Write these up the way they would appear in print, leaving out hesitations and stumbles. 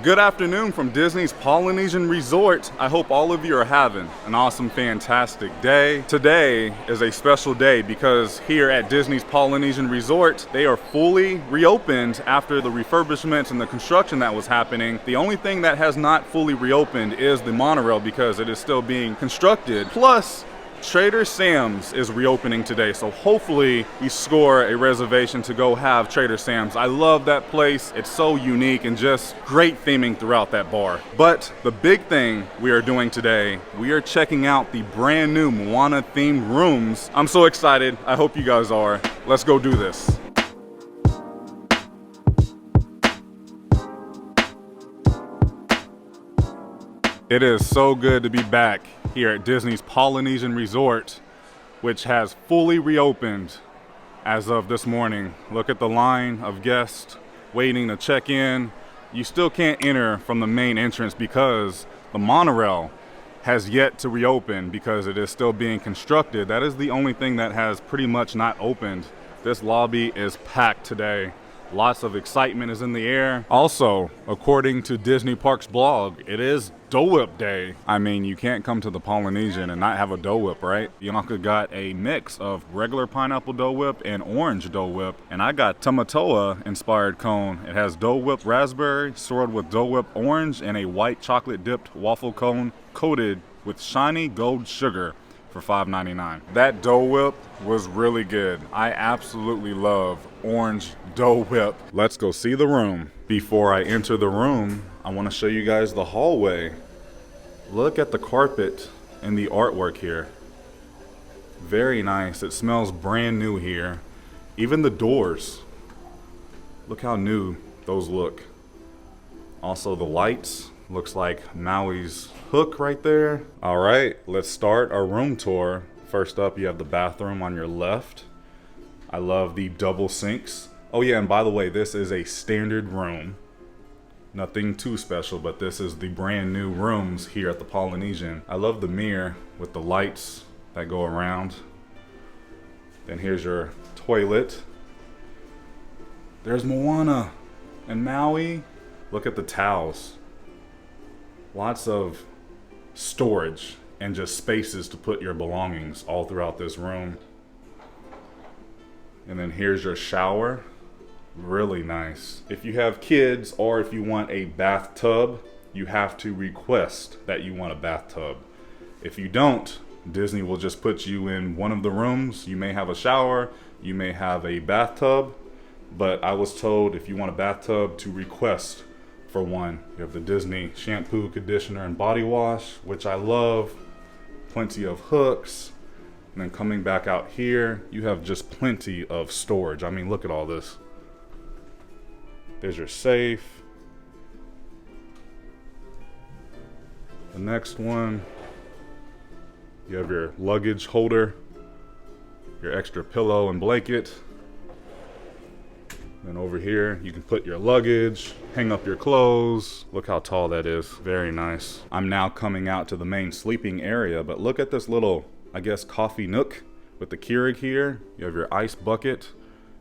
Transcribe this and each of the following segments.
Good afternoon from Disney's Polynesian Resort. I hope all of you are having an awesome, fantastic day. Today is a special day because here at Disney's Polynesian Resort, they are fully reopened after the refurbishments and the construction that was happening. The only thing that has not fully reopened is the monorail because it is still being constructed. Plus, Trader Sam's is reopening today, so hopefully you score a reservation to go have Trader Sam's. I love that place. It's so unique and just great theming throughout that bar. But the big thing we are doing today, we are checking out the brand new Moana themed rooms. I'm so excited. I hope you guys are. Let's go do this. It is so good to be back here at Disney's Polynesian Resort, which has fully reopened as of this morning. Look at the line of guests waiting to check in. You still can't enter from the main entrance because the monorail has yet to reopen because it is still being constructed. That is the only thing that has pretty much not opened. This lobby is packed today. Lots of excitement is in the air. Also, according to Disney Parks blog, it is Dole Whip Day. I mean, you can't come to the Polynesian and not have a Dole Whip, right? Bianca got a mix of regular pineapple Dole Whip and orange Dole Whip. And I got Tamatoa inspired cone. It has Dole Whip raspberry, swirled with Dole Whip orange, and a white chocolate dipped waffle cone coated with shiny gold sugar for $5.99. That Dole Whip was really good. I absolutely love orange Dole Whip. Let's go see the room. Before I enter the room, I want to show you guys the hallway. Look at the carpet and the artwork here. Very nice. It smells brand new here. Even the doors. Look how new those look. Also the lights. Looks like Maui's hook right there. All right, let's start our room tour. First up, you have the bathroom on your left. I love the double sinks. Oh yeah, and by the way, this is a standard room. Nothing too special, but this is the brand new rooms here at the Polynesian. I love the mirror with the lights that go around. Then here's your toilet. There's Moana and Maui. Look at the towels. Lots of storage and just spaces to put your belongings all throughout this room. And then here's your shower. Really nice. If you have kids or if you want a bathtub, you have to request that you want a bathtub. If you don't, Disney will just put you in one of the rooms. You may have a shower, you may have a bathtub, but I was told if you want a bathtub to request for one. You have the Disney shampoo, conditioner, and body wash, which I love. Plenty of hooks. And then coming back out here, you have just plenty of storage. I mean, look at all this. There's your safe. The next one, you have your luggage holder, your extra pillow and blanket. Then over here, you can put your luggage, hang up your clothes. Look how tall that is. Very nice. I'm now coming out to the main sleeping area, but look at this little, I guess, coffee nook with the Keurig here. You have your ice bucket.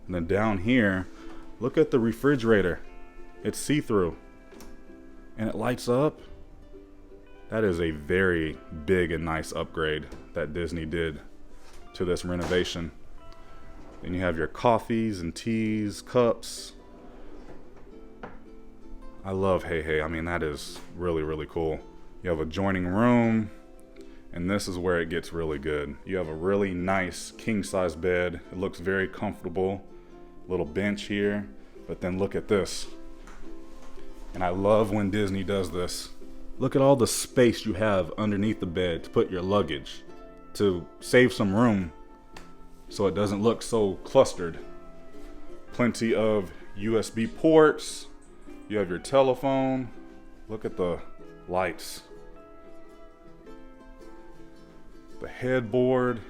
And then down here, look at the refrigerator. It's see-through. And it lights up. That is a very big and nice upgrade that Disney did to this renovation. Then you have your coffees and teas, cups. I love Hey Hey. I mean, that is really, really cool. You have a adjoining room, and this is where it gets really good. You have a really nice king-size bed. It looks very comfortable. Little bench here, but then look at this. And I love when Disney does this. Look at all the space you have underneath the bed to put your luggage, to save some room so it doesn't look so clustered. Plenty of USB ports. You have your telephone. Look at the lights. The headboard.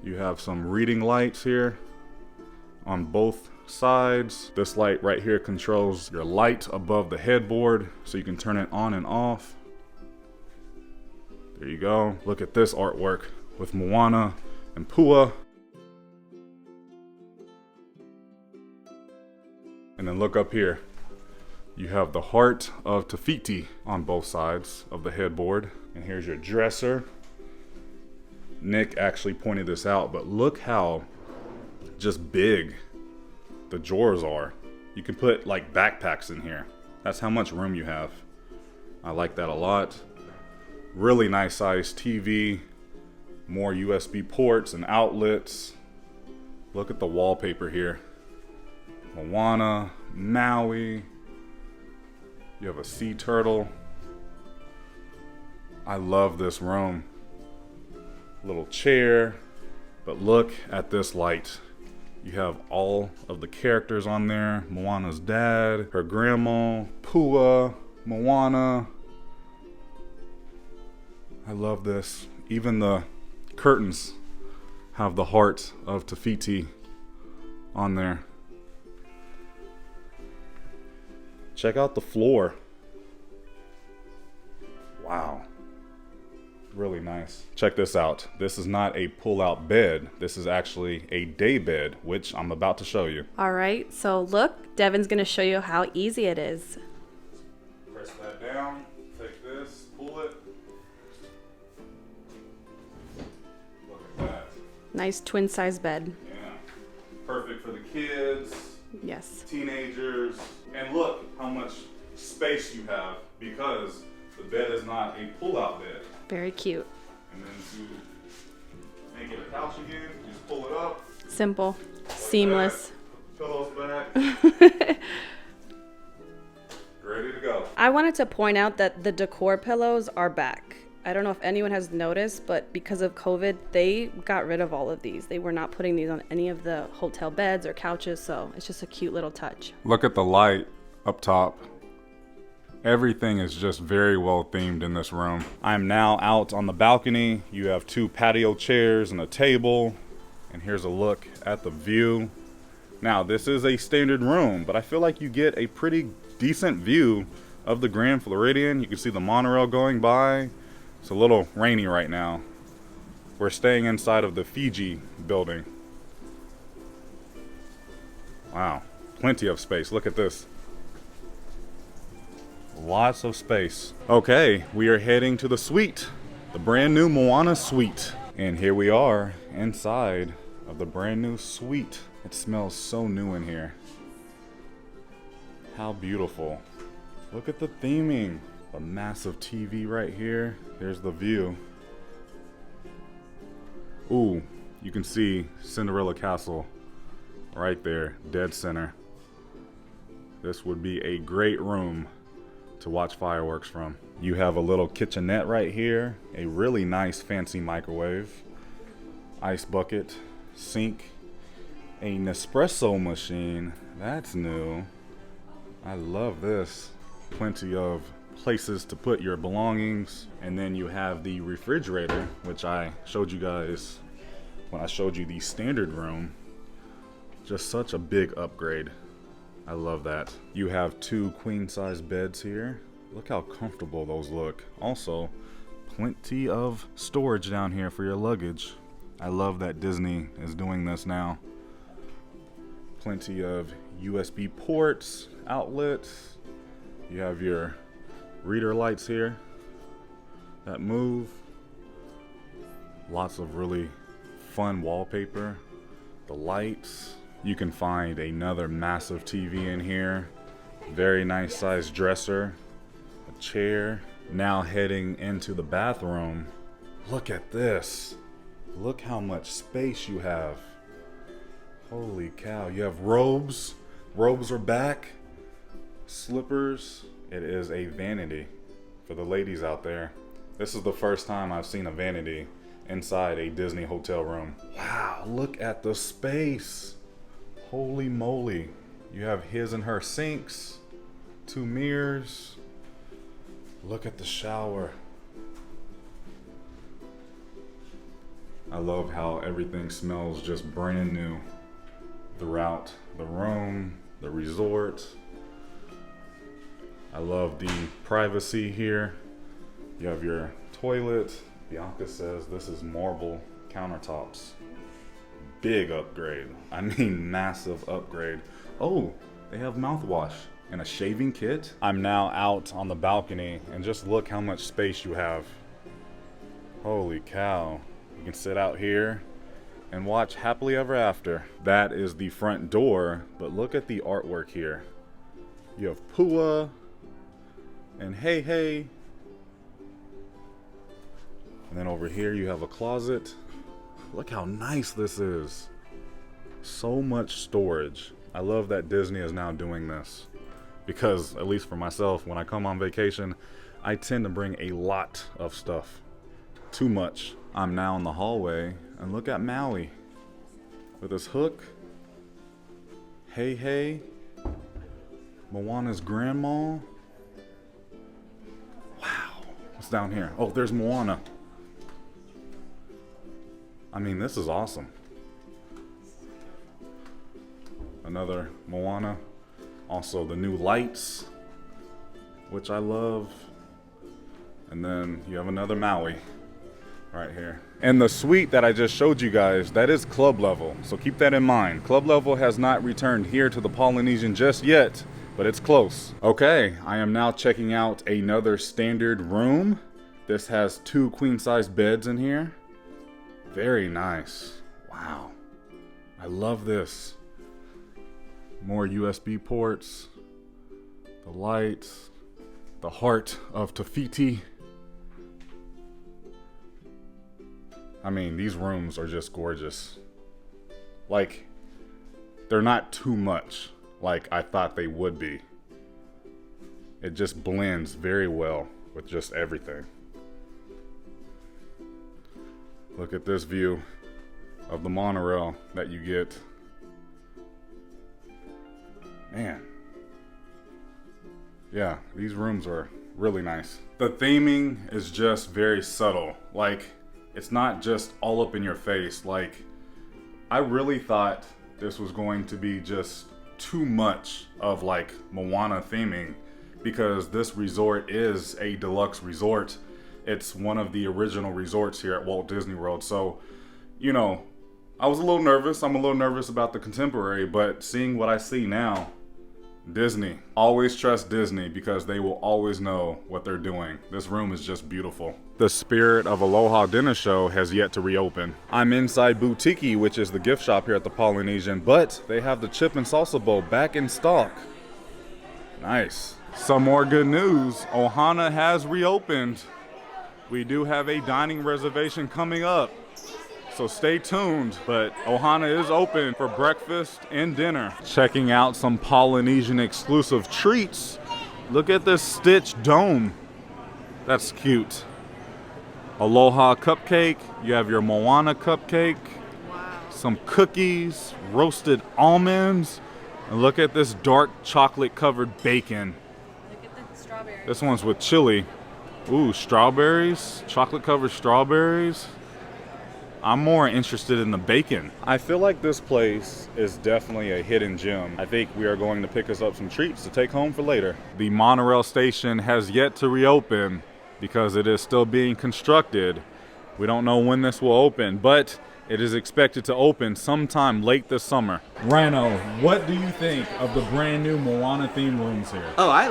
You have some reading lights here on both sides. This light right here controls your light above the headboard, so you can turn it on and off. There you go. Look at this artwork with Moana and Pua. And then look up here. You have the heart of Tafiti on both sides of the headboard. And here's your dresser. Nick actually pointed this out, but look how just big the drawers are. You can put like backpacks in here. That's how much room you have. I like that a lot. Really nice size TV. More USB ports and outlets. Look at the wallpaper here. Moana, Maui. You have a sea turtle. I love this room. Little chair. But look at this light. You have all of the characters on there. Moana's dad, her grandma, Pua, Moana. I love this. Even the curtains have the heart of Tafiti on there. Check out the floor. Wow. Really nice. Check this out. This is not a pull-out bed. This is actually a day bed, which I'm about to show you. All right, so look, Devin's gonna show you how easy it is. Press that down, take this, pull it. Look at that. Nice twin size bed. Yeah, perfect for the kids. Yes. Teenagers. And look how much space you have because the bed is not a pull-out bed. Very cute. And then to make it a couch again, you just pull it up. Simple. Like Seamless. That. Pillows back. Ready to go. I wanted to point out that the decor pillows are back. I don't know if anyone has noticed, but because of COVID, they got rid of all of these. They were not putting these on any of the hotel beds or couches, so it's just a cute little touch. Look at the light up top. Everything is just very well themed in this room. I'm now out on the balcony. You have 2 patio chairs and a table. And here's a look at the view. Now, this is a standard room, but I feel like you get a pretty decent view of the Grand Floridian. You can see the monorail going by. It's a little rainy right now. We're staying inside of the Fiji building. Wow, plenty of space. Look at this. Lots of space. Okay, we are heading to the suite, the brand new Moana suite. And here we are inside of the brand new suite. It smells so new in here. How beautiful. Look at the theming. A massive TV right here. Here's the view. Ooh, you can see Cinderella Castle right there, dead center. This would be a great room to watch fireworks from. You have a little kitchenette right here, a really nice fancy microwave, ice bucket, sink, a Nespresso machine. That's new. I love this. Plenty of places to put your belongings. And then you have the refrigerator, which I showed you guys when I showed you the standard room. Just such a big upgrade. I love that. You have 2 queen size beds here. Look how comfortable those look. Also, plenty of storage down here for your luggage. I love that Disney is doing this now. Plenty of USB ports, outlets. You have your reader lights here that move. Lots of really fun wallpaper. The lights. You can find another massive TV in here. Very nice sized dresser. A chair. Now heading into the bathroom. Look at this. Look how much space you have. Holy cow. You have robes. Robes are back. Slippers. It is a vanity for the ladies out there. This is the first time I've seen a vanity inside a Disney hotel room. Wow, look at the space. Holy moly. You have his and her sinks, 2 mirrors. Look at the shower. I love how everything smells just brand new throughout the room, the resort. I love the privacy here. You have your toilet. Bianca says this is marble countertops. Big upgrade. I mean, massive upgrade. Oh, they have mouthwash. and a shaving kit. I'm now out on the balcony, and just look how much space you have. Holy cow. You can sit out here and watch Happily Ever After. That is the front door, but look at the artwork here. You have Pua and Hey Hey. And then over here you have a closet. Look how nice this is. So much storage. I love that Disney is now doing this, because at least for myself, when I come on vacation, I tend to bring a lot of stuff. Too much. I'm now in the hallway, and look at Maui with his hook. Hey Hey. Moana's grandma. Wow. What's down here? Oh, there's Moana. I mean, this is awesome. Another Moana. Also the new lights, which I love. And then you have another Maui right here. And the suite that I just showed you guys, that is club level. So keep that in mind. Club level has not returned here to the Polynesian just yet, but it's close. Okay, I am now checking out another standard room. This has 2 queen-size beds in here. Very nice. Wow. I love this. More USB ports. The lights. The heart of Tafiti. I mean, these rooms are just gorgeous. Like, they're not too much like I thought they would be. It just blends very well with just everything. Look at this view of the monorail that you get. Man. Yeah, these rooms are really nice. The theming is just very subtle. Like, it's not just all up in your face. Like, I really thought this was going to be just too much of like Moana theming, because this resort is a deluxe resort. It's one of the original resorts here at Walt Disney World. So, you know, I was a little nervous. I'm a little nervous about the contemporary, but seeing what I see now, Disney. Always trust Disney, because they will always know what they're doing. This room is just beautiful. The Spirit of Aloha Dinner Show has yet to reopen. I'm inside Boutique, which is the gift shop here at the Polynesian, but they have the chip and salsa bowl back in stock. Nice. Some more good news. Ohana has reopened. We do have a dining reservation coming up, so stay tuned. But Ohana is open for breakfast and dinner. Checking out some Polynesian exclusive treats. Look at this Stitch dome. That's cute. Aloha cupcake. You have your Moana cupcake. Wow. Some cookies, roasted almonds. And look at this dark chocolate covered bacon. Look at the strawberry. This one's with chili. Ooh, strawberries, chocolate covered strawberries. I'm more interested in the bacon. I feel like this place is definitely a hidden gem. I think we are going to pick us up some treats to take home for later. The monorail station has yet to reopen because it is still being constructed. We don't know when this will open, but it is expected to open sometime late this summer. Rhino, what do you think of the brand new Moana theme rooms here? Oh, I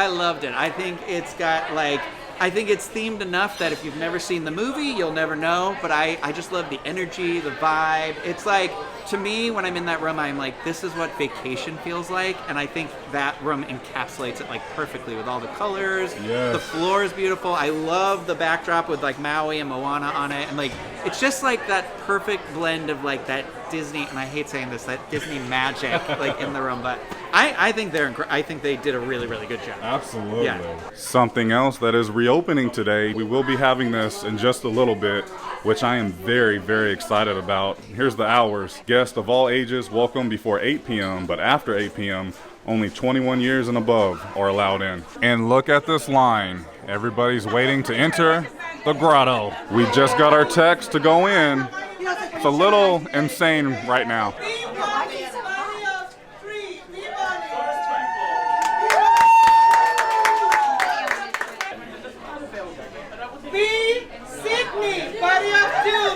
loved it. I think it's got like, I think it's themed enough that if you've never seen the movie, you'll never know. But I just love the energy, the vibe. It's like, to me, when I'm in that room, I'm like, this is what vacation feels like. And I think that room encapsulates it like perfectly with all the colors. Yes. The floor is beautiful. I love the backdrop with like Maui and Moana on it. And like, it's just like that perfect blend of like that Disney, and I hate saying this, that Disney magic like in the room. But I think I think they did a really, really good job. Absolutely. Yeah. Something else that is reopening today. We will be having this in just a little bit, which I am very, very excited about. Here's the hours. Guests of all ages welcome before 8 p.m., but after 8 p.m., only 21 years and above are allowed in. And look at this line. Everybody's waiting to enter the grotto. We just got our text to go in. It's a little insane right now.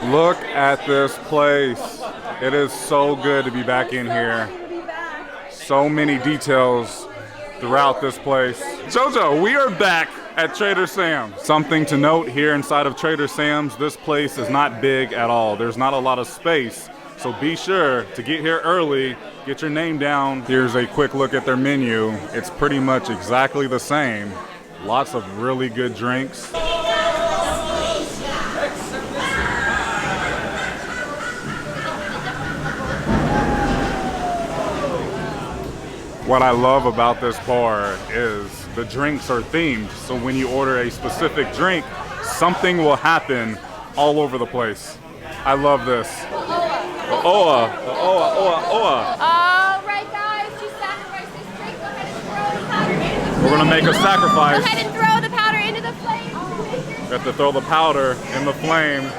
Look at this place. It is so good to be back in here. So many details throughout this place. Jojo, we are back at Trader Sam's. Something to note here inside of Trader Sam's, this place is not big at all. There's not a lot of space, so be sure to get here early, get your name down. Here's a quick look at their menu. It's pretty much exactly the same. Lots of really good drinks. What I love about this bar is the drinks are themed. So when you order a specific drink, something will happen all over the place. I love this. Oa. All right, guys, you sacrifice this drink. Go ahead and throw the powder into the flame. We're gonna make a sacrifice. Go ahead and throw the powder into the flame. We have to throw the powder in the flame.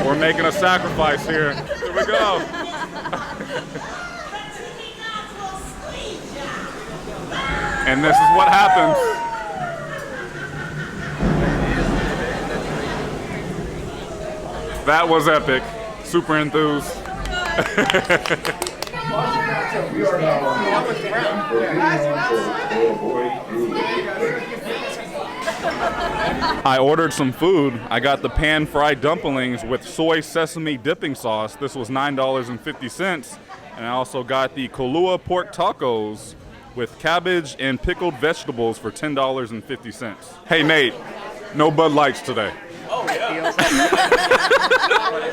We're making a sacrifice here. Here we go. And this is what happens. That was epic. Super enthused. I ordered some food. I got the pan-fried dumplings with soy sesame dipping sauce. This was $9.50. And I also got the Kolua pork tacos with cabbage and pickled vegetables for $10.50. Hey Nate, no Bud Lights today. Oh, yeah.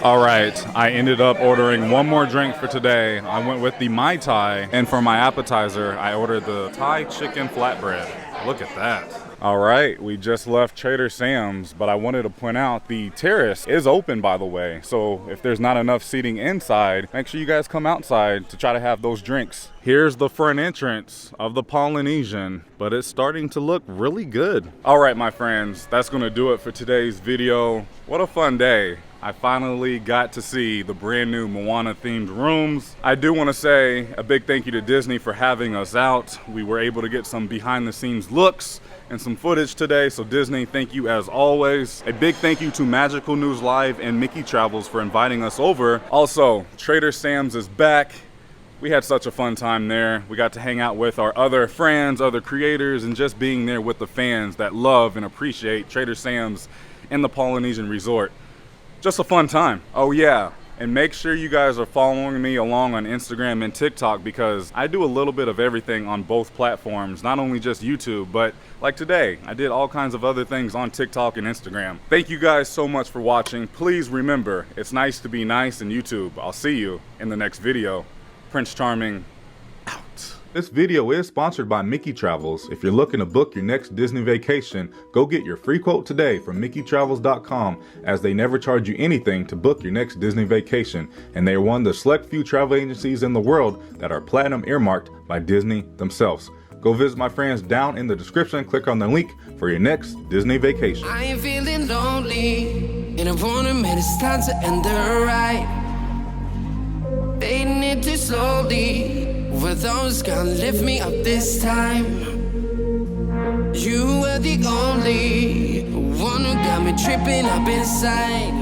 All right, I ended up ordering one more drink for today. I went with the Mai Tai, and for my appetizer, I ordered the Thai chicken flatbread. Look at that. All right, we just left Trader Sam's, but I wanted to point out the terrace is open, by the way. So if there's not enough seating inside, make sure you guys come outside to try to have those drinks. Here's the front entrance of the Polynesian, but it's starting to look really good. All right, my friends, that's gonna do it for today's video. What a fun day. I finally got to see the brand new Moana themed rooms. I do want to say a big thank you to Disney for having us out. We were able to get some behind the scenes looks and some footage today, so Disney, thank you as always. A big thank you to Magical News Live and Mickey Travels for inviting us over. Also, Trader Sam's is back. We had such a fun time there. We got to hang out with our other friends, other creators, and just being there with the fans that love and appreciate Trader Sam's and the Polynesian Resort. Just a fun time. Oh yeah, and make sure you guys are following me along on Instagram and TikTok, because I do a little bit of everything on both platforms, not only just YouTube, but like today, I did all kinds of other things on TikTok and Instagram. Thank you guys so much for watching. Please remember, it's nice to be nice in YouTube. I'll see you in the next video. Prince Charming, out. This video is sponsored by Mickey Travels. If you're looking to book your next Disney vacation, go get your free quote today from MickeyTravels.com, as they never charge you anything to book your next Disney vacation, and they are one of the select few travel agencies in the world that are platinum earmarked by Disney themselves. Go visit my friends down in the description, click on the link for your next Disney vacation. I ain't feeling lonely, and I wanna admit it's time to end the ride. Fading it too slowly, with those gonna lift me up this time. You were the only one who got me tripping up inside.